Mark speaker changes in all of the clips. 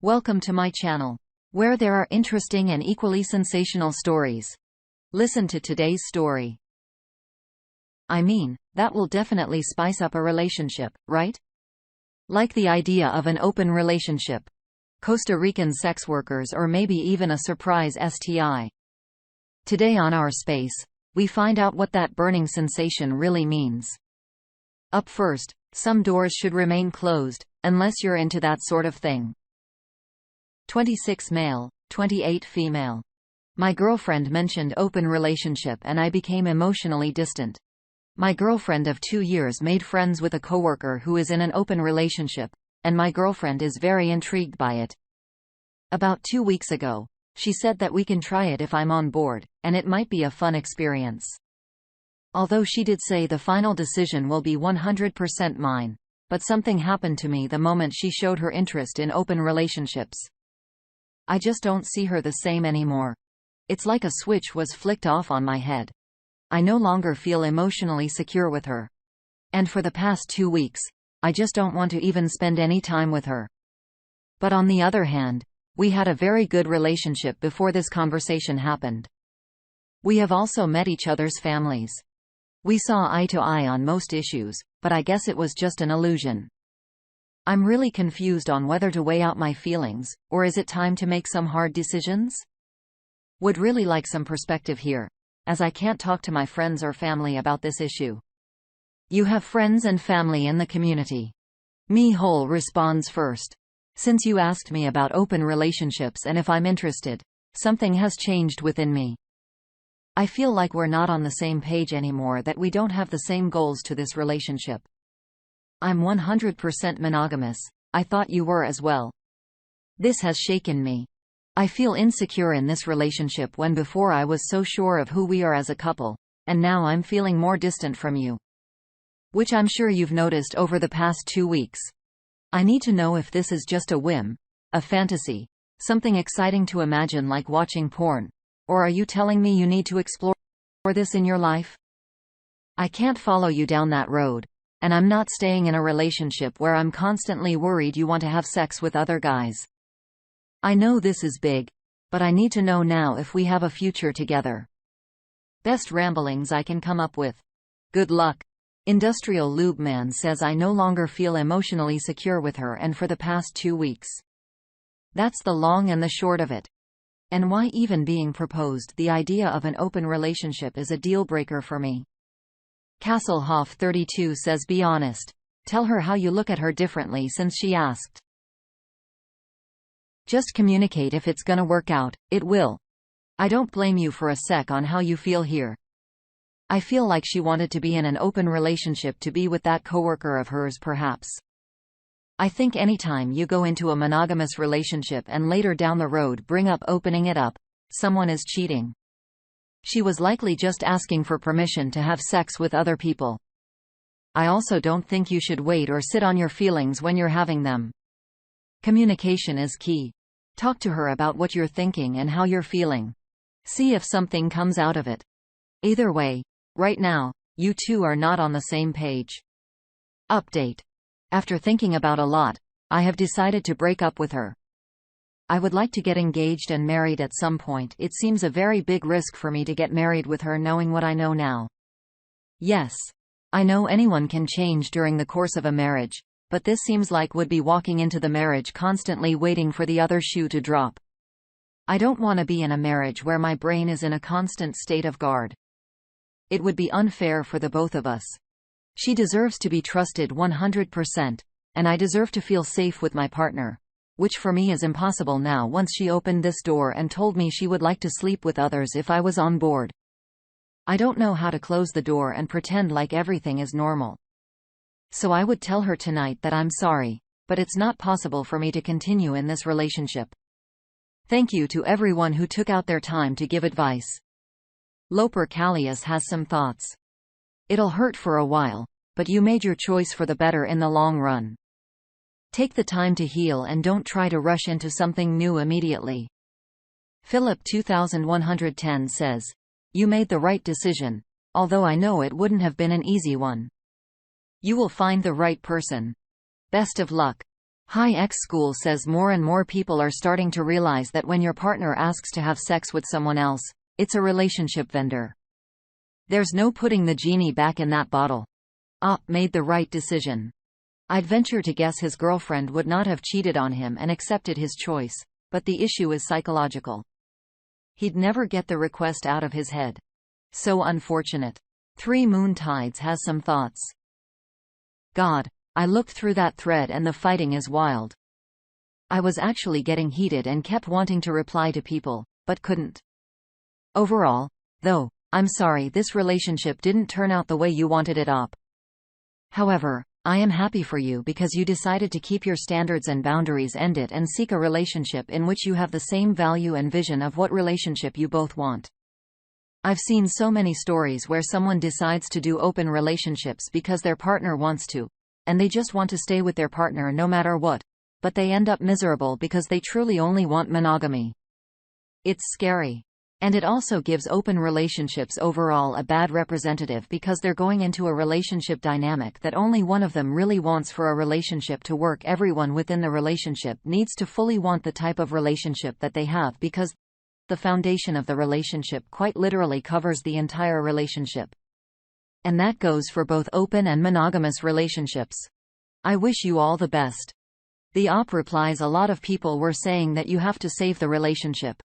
Speaker 1: Welcome to my channel, where there are interesting and equally sensational stories. Listen to today's story. I mean, that will definitely spice up a relationship, right? Like the idea of an open relationship, Costa Rican sex workers, or maybe even a surprise STI. Today on Our Space, we find out what that burning sensation really means. Up first, some doors should remain closed, unless you're into that sort of thing. 26 male, 28 female. My girlfriend mentioned open relationship and I became emotionally distant. My girlfriend of 2 years made friends with a coworker who is in an open relationship, and my girlfriend is very intrigued by it. About 2 weeks ago, she said that we can try it if I'm on board, and it might be a fun experience. Although she did say the final decision will be 100% mine, but something happened to me the moment she showed her interest in open relationships. I just don't see her the same anymore. It's like a switch was flicked off on my head. I no longer feel emotionally secure with her. And for the past 2 weeks, I just don't want to even spend any time with her. But on the other hand, we had a very good relationship before this conversation happened. We have also met each other's families. We saw eye to eye on most issues, but I guess it was just an illusion. I'm really confused on whether to weigh out my feelings, or is it time to make some hard decisions? Would really like some perspective here, as I can't talk to my friends or family about this issue. You have friends and family in the community. Mihole responds first. Since you asked me about open relationships and if I'm interested, something has changed within me. I feel like we're not on the same page anymore, that we don't have the same goals to this relationship. I'm 100% monogamous. I thought you were as well. This has shaken me. I feel insecure in this relationship when before I was so sure of who we are as a couple, and now I'm feeling more distant from you. Which I'm sure you've noticed over the past 2 weeks. I need to know if this is just a whim, a fantasy, something exciting to imagine like watching porn, or are you telling me you need to explore this in your life? I can't follow you down that road. And I'm not staying in a relationship where I'm constantly worried you want to have sex with other guys. I know this is big, but I need to know now if we have a future together. Best ramblings I can come up with. Good luck. Industrial Lube Man says I no longer feel emotionally secure with her, and for the past 2 weeks. That's the long and the short of it. And why even being proposed, the idea of an open relationship is a deal breaker for me. Castlehoff 32 says be honest. Tell her how you look at her differently since she asked. Just communicate. If it's gonna work out, it will. I don't blame you for a sec on how you feel here. I feel like she wanted to be in an open relationship to be with that coworker of hers perhaps. I think anytime you go into a monogamous relationship and later down the road bring up opening it up, someone is cheating. She was likely just asking for permission to have sex with other people. I also don't think you should wait or sit on your feelings when you're having them. Communication is key. Talk to her about what you're thinking and how you're feeling. See if something comes out of it. Either way, right now, you two are not on the same page. Update. After thinking about a lot, I have decided to break up with her. I would like to get engaged and married at some point. It seems a very big risk for me to get married with her knowing what I know now. Yes. I know anyone can change during the course of a marriage, but this seems like would be walking into the marriage constantly waiting for the other shoe to drop. I don't want to be in a marriage where my brain is in a constant state of guard. It would be unfair for the both of us. She deserves to be trusted 100%, and I deserve to feel safe with my partner. Which for me is impossible now once she opened this door and told me she would like to sleep with others if I was on board. I don't know how to close the door and pretend like everything is normal. So I would tell her tonight that I'm sorry, but it's not possible for me to continue in this relationship. Thank you to everyone who took out their time to give advice. Loper Callias has some thoughts. It'll hurt for a while, but you made your choice for the better in the long run. Take the time to heal and don't try to rush into something new immediately. Philip 2110 says, you made the right decision, although I know it wouldn't have been an easy one. You will find the right person. Best of luck. High X School says more and more people are starting to realize that when your partner asks to have sex with someone else, it's a relationship vendor. There's no putting the genie back in that bottle. Made the right decision. I'd venture to guess his girlfriend would not have cheated on him and accepted his choice, but the issue is psychological. He'd never get the request out of his head. So unfortunate. 3 Moon Tides has some thoughts. God, I looked through that thread and the fighting is wild. I was actually getting heated and kept wanting to reply to people, but couldn't. Overall, though, I'm sorry this relationship didn't turn out the way you wanted it up. However, I am happy for you because you decided to keep your standards and boundaries, end it, and seek a relationship in which you have the same value and vision of what relationship you both want. I've seen so many stories where someone decides to do open relationships because their partner wants to, and they just want to stay with their partner no matter what, but they end up miserable because they truly only want monogamy. It's scary. And it also gives open relationships overall a bad representative because they're going into a relationship dynamic that only one of them really wants. For a relationship to work, everyone within the relationship needs to fully want the type of relationship that they have, because the foundation of the relationship quite literally covers the entire relationship. And that goes for both open and monogamous relationships. I wish you all the best. The op replies: a lot of people were saying that you have to save the relationship.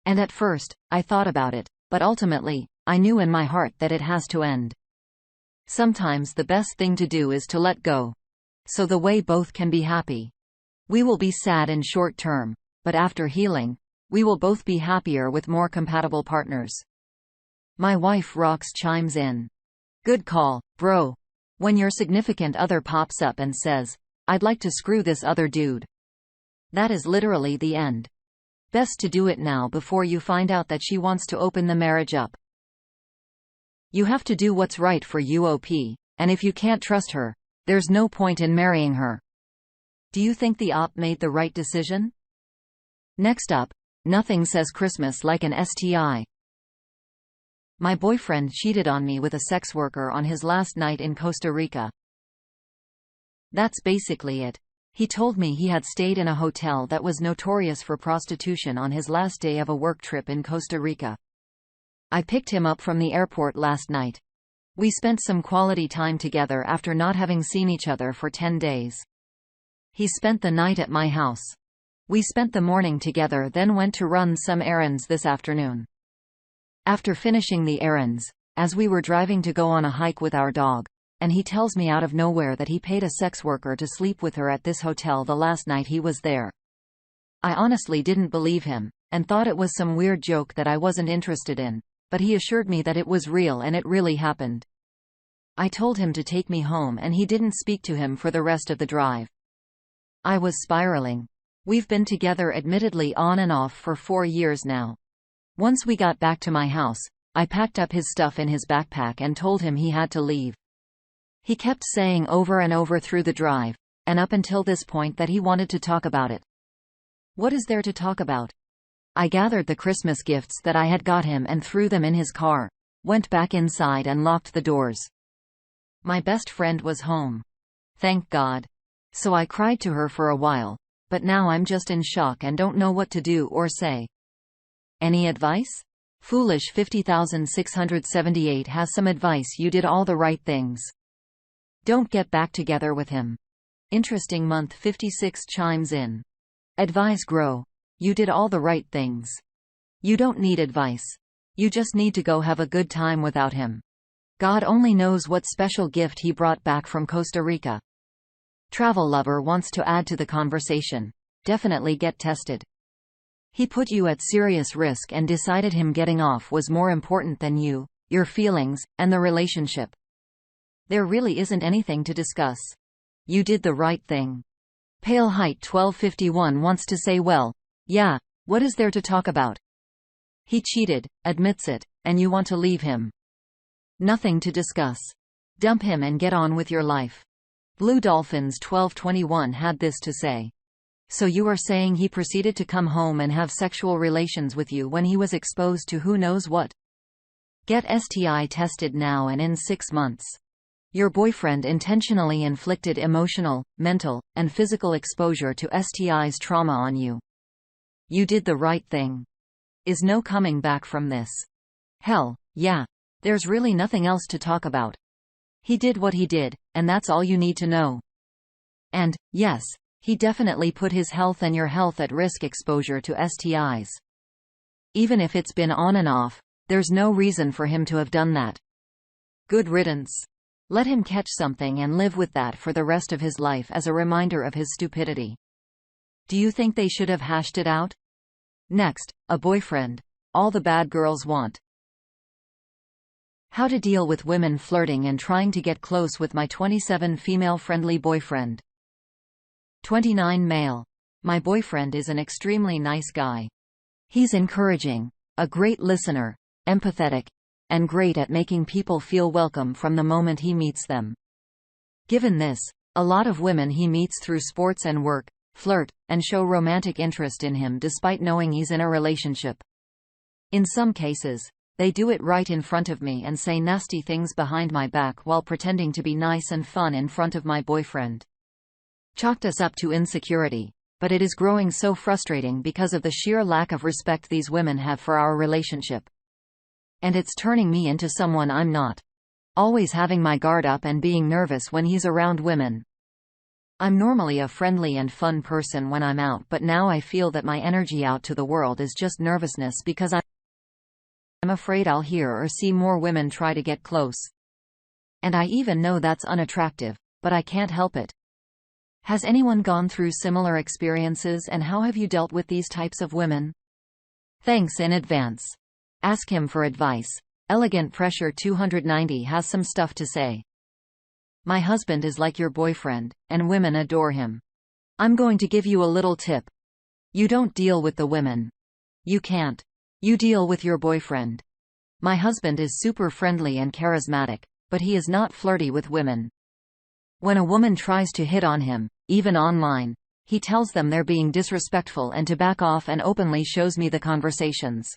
Speaker 1: And at first, I thought about it, but ultimately, I knew in my heart that it has to end. Sometimes the best thing to do is to let go. So the way both can be happy. We will be sad in short term, but after healing, we will both be happier with more compatible partners. My wife rocks chimes in. Good call, bro. When your significant other pops up and says, "I'd like to screw this other dude," that is literally the end. Best to do it now before you find out that she wants to open the marriage up. You have to do what's right for UOP, and if you can't trust her, there's no point in marrying her. Do you think the op made the right decision? Next up, nothing says Christmas like an STI. My boyfriend cheated on me with a sex worker on his last night in Costa Rica. That's basically it. He told me he had stayed in a hotel that was notorious for prostitution on his last day of a work trip in Costa Rica. I picked him up from the airport last night. We spent some quality time together after not having seen each other for 10 days. He spent the night at my house. We spent the morning together, then went to run some errands this afternoon. After finishing the errands, as we were driving to go on a hike with our dog, and he tells me out of nowhere that he paid a sex worker to sleep with her at this hotel the last night he was there. I honestly didn't believe him, and thought it was some weird joke that I wasn't interested in, but he assured me that it was real and it really happened. I told him to take me home and he didn't speak to him for the rest of the drive. I was spiraling. We've been together admittedly on and off for 4 years now. Once we got back to my house, I packed up his stuff in his backpack and told him he had to leave. He kept saying over and over through the drive, and up until this point, that he wanted to talk about it. What is there to talk about? I gathered the Christmas gifts that I had got him and threw them in his car, went back inside and locked the doors. My best friend was home. Thank God. So I cried to her for a while, but now I'm just in shock and don't know what to do or say. Any advice? Foolish 50678 has some advice. You did all the right things. Don't get back together with him. Interesting month 56 chimes in. Advise grow. You did all the right things. You don't need advice. You just need to go have a good time without him. God only knows what special gift he brought back from Costa Rica. Travel lover wants to add to the conversation. Definitely get tested. He put you at serious risk and decided him getting off was more important than you, your feelings, and the relationship. There really isn't anything to discuss. You did the right thing. Pale Height 1251 wants to say, well, yeah, what is there to talk about? He cheated, admits it, and you want to leave him. Nothing to discuss. Dump him and get on with your life. Blue Dolphins 1221 had this to say. So you are saying he proceeded to come home and have sexual relations with you when he was exposed to who knows what? Get STI tested now and in 6 months. Your boyfriend intentionally inflicted emotional, mental, and physical exposure to STIs trauma on you. You did the right thing. Is no coming back from this. Hell, yeah. There's really nothing else to talk about. He did what he did, and that's all you need to know. And, yes, he definitely put his health and your health at risk exposure to STIs. Even if it's been on and off, there's no reason for him to have done that. Good riddance. Let him catch something and live with that for the rest of his life as a reminder of his stupidity. Do you think they should have hashed it out? Next, a boyfriend. All the bad girls want. How to deal with women flirting and trying to get close with my 27 female-friendly boyfriend. 29 male. My boyfriend is an extremely nice guy. He's encouraging, a great listener, empathetic, and great at making people feel welcome from the moment he meets them. Given this, a lot of women he meets through sports and work flirt and show romantic interest in him despite knowing he's in a relationship. In some cases, they do it right in front of me and say nasty things behind my back while pretending to be nice and fun in front of my boyfriend. Chalked us up to insecurity, but it is growing so frustrating because of the sheer lack of respect these women have for our relationship. And it's turning me into someone I'm not. Always having my guard up and being nervous when he's around women. I'm normally a friendly and fun person when I'm out, but now I feel that my energy out to the world is just nervousness because I'm afraid I'll hear or see more women try to get close. And I even know that's unattractive, but I can't help it. Has anyone gone through similar experiences, and how have you dealt with these types of women? Thanks in advance. Ask him for advice. Elegant Pressure 290 has some stuff to say. My husband is like your boyfriend, and women adore him. I'm going to give you a little tip. You don't deal with the women. You can't. You deal with your boyfriend. My husband is super friendly and charismatic, but he is not flirty with women. When a woman tries to hit on him, even online, he tells them they're being disrespectful and to back off and openly shows me the conversations.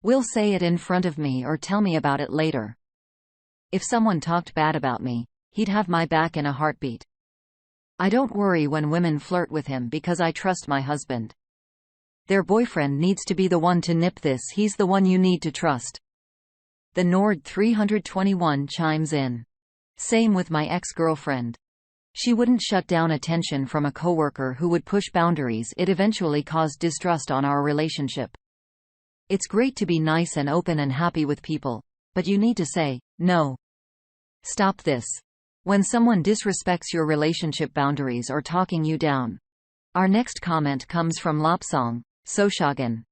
Speaker 1: Will say it in front of me or tell me about it later. If someone talked bad about me, he'd have my back in a heartbeat. I don't worry when women flirt with him because I trust my husband. Their boyfriend needs to be the one to nip this. He's the one you need to trust. The Nord 321 chimes in. Same with my ex-girlfriend. She wouldn't shut down attention from a coworker who would push boundaries. It eventually caused distrust on our relationship. It's great to be nice and open and happy with people, but you need to say, no. Stop this. When someone disrespects your relationship boundaries or talking you down. Our next comment comes from Lopsong, Soshagan.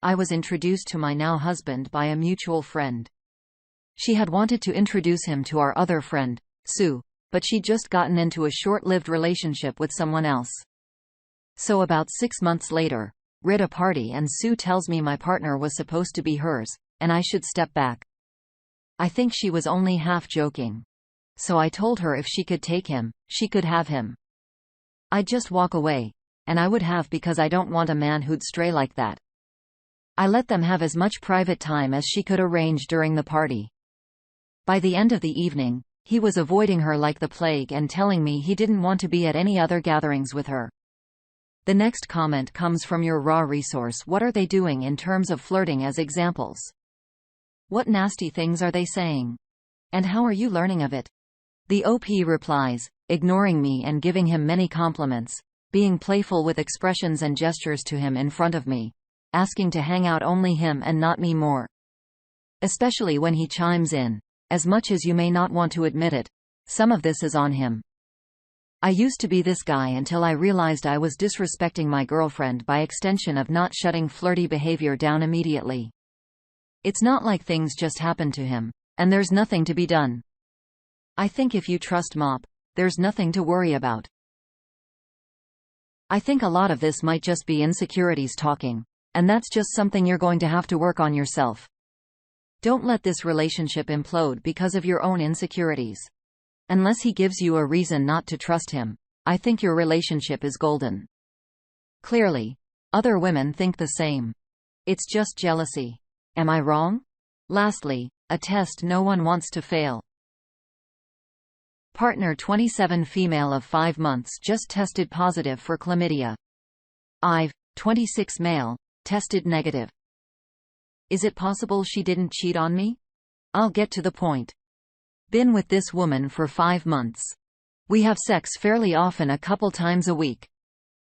Speaker 1: I was introduced to my now husband by a mutual friend. She had wanted to introduce him to our other friend, Sue, but she'd just gotten into a short-lived relationship with someone else. So about 6 months later, we're at a party and Sue tells me my partner was supposed to be hers, and I should step back. I think she was only half joking. So I told her if she could take him, she could have him. I'd just walk away, and I would have because I don't want a man who'd stray like that. I let them have as much private time as she could arrange during the party. By the end of the evening, he was avoiding her like the plague and telling me he didn't want to be at any other gatherings with her. The next comment comes from your raw resource. What are they doing in terms of flirting as examples? What nasty things are they saying? And how are you learning of it? The OP replies, ignoring me and giving him many compliments, being playful with expressions and gestures to him in front of me, asking to hang out only him and not me more. Especially when he chimes in. As much as you may not want to admit it, some of this is on him. I used to be this guy until I realized I was disrespecting my girlfriend by extension of not shutting flirty behavior down immediately. It's not like things just happened to him, and there's nothing to be done. I think if you trust Mop, there's nothing to worry about. I think a lot of this might just be insecurities talking, and that's just something you're going to have to work on yourself. Don't let this relationship implode because of your own insecurities. Unless he gives you a reason not to trust him, I think your relationship is golden. Clearly, other women think the same. It's just jealousy. Am I wrong? Lastly, a test no one wants to fail. Partner 27 female of 5 months just tested positive for chlamydia. I've 26 male, tested negative. Is it possible she didn't cheat on me? I'll get to the point. Been with this woman for 5 months. We have sex fairly often, a couple times a week.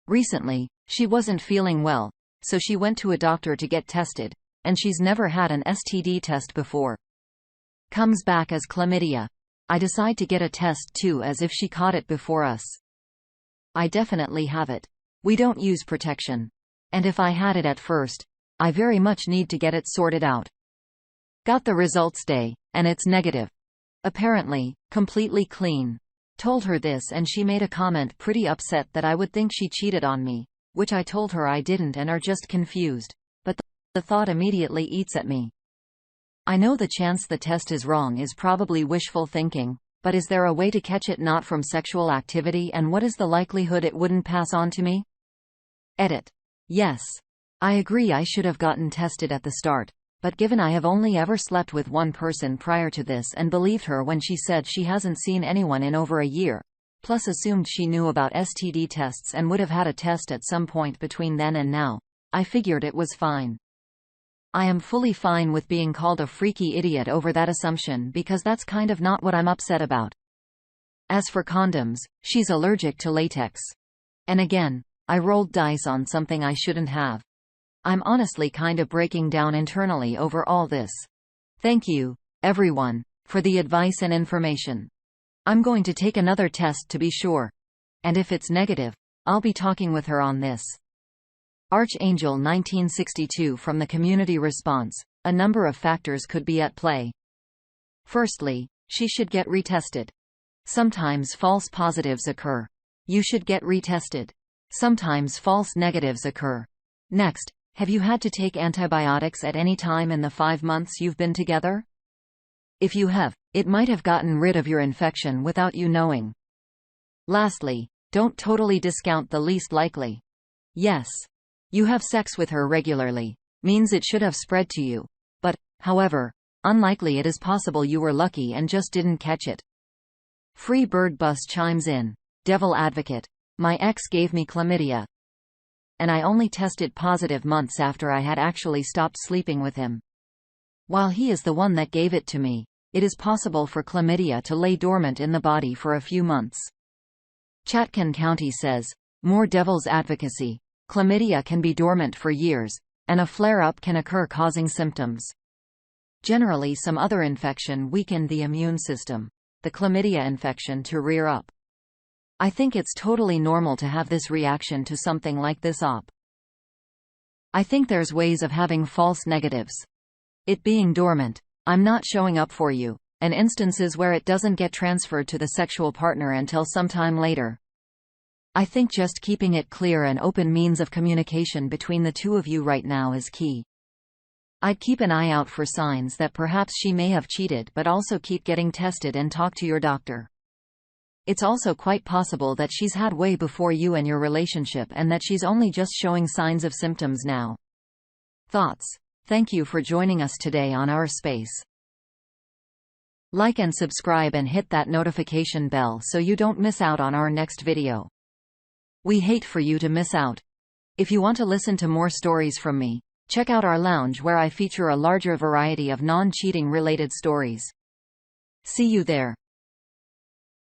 Speaker 1: Recently, she wasn't feeling well, so she went to a doctor to get tested, and she's never had an STD test before. Comes back as chlamydia. I decide to get a test too, as if she caught it before us. I definitely have it. We don't use protection. And if I had it at first, I very much need to get it sorted out. Got the results day, and it's negative. Apparently, completely clean. Told her this and she made a comment pretty upset that I would think she cheated on me, which I told her I didn't and are just confused. But the thought immediately eats at me. I know the chance the test is wrong is probably wishful thinking, but is there a way to catch it not from sexual activity, and what is the likelihood it wouldn't pass on to me? Edit. Yes. I agree I should have gotten tested at the start, but given I have only ever slept with one person prior to this and believed her when she said she hasn't seen anyone in over a year, plus assumed she knew about STD tests and would have had a test at some point between then and now, I figured it was fine. I am fully fine with being called a freaky idiot over that assumption, because that's kind of not what I'm upset about. As for condoms, she's allergic to latex. And again, I rolled dice on something I shouldn't have. I'm honestly kind of breaking down internally over all this. Thank you, everyone, for the advice and information. I'm going to take another test to be sure. And if it's negative, I'll be talking with her on this. Archangel 1962. From the community response, a number of factors could be at play. Firstly, she should get retested. Sometimes false positives occur. You should get retested. Sometimes false negatives occur. Next, have you had to take antibiotics at any time in the 5 months you've been together? If you have, it might have gotten rid of your infection without you knowing. Lastly, don't totally discount the least likely. Yes, you have sex with her regularly, means it should have spread to you. But, however, unlikely it is possible you were lucky and just didn't catch it. Free Bird Bus chimes in. Devil advocate. My ex gave me chlamydia. And I only tested positive months after I had actually stopped sleeping with him. While he is the one that gave it to me, it is possible for chlamydia to lay dormant in the body for a few months. Chatkin County says, more devil's advocacy. Chlamydia can be dormant for years, and a flare-up can occur causing symptoms. Generally, some other infection weakened the immune system, the chlamydia infection to rear up. I think it's totally normal to have this reaction to something like this op. I think there's ways of having false negatives. It being dormant, I'm not showing up for you, and instances where it doesn't get transferred to the sexual partner until sometime later. I think just keeping it clear and open means of communication between the two of you right now is key. I'd keep an eye out for signs that perhaps she may have cheated, but also keep getting tested and talk to your doctor. It's also quite possible that she's had way before you and your relationship, and that she's only just showing signs of symptoms now. Thoughts? Thank you for joining us today on our space. Like and subscribe and hit that notification bell so you don't miss out on our next video. We hate for you to miss out. If you want to listen to more stories from me, check out our lounge where I feature a larger variety of non-cheating related stories. See you there.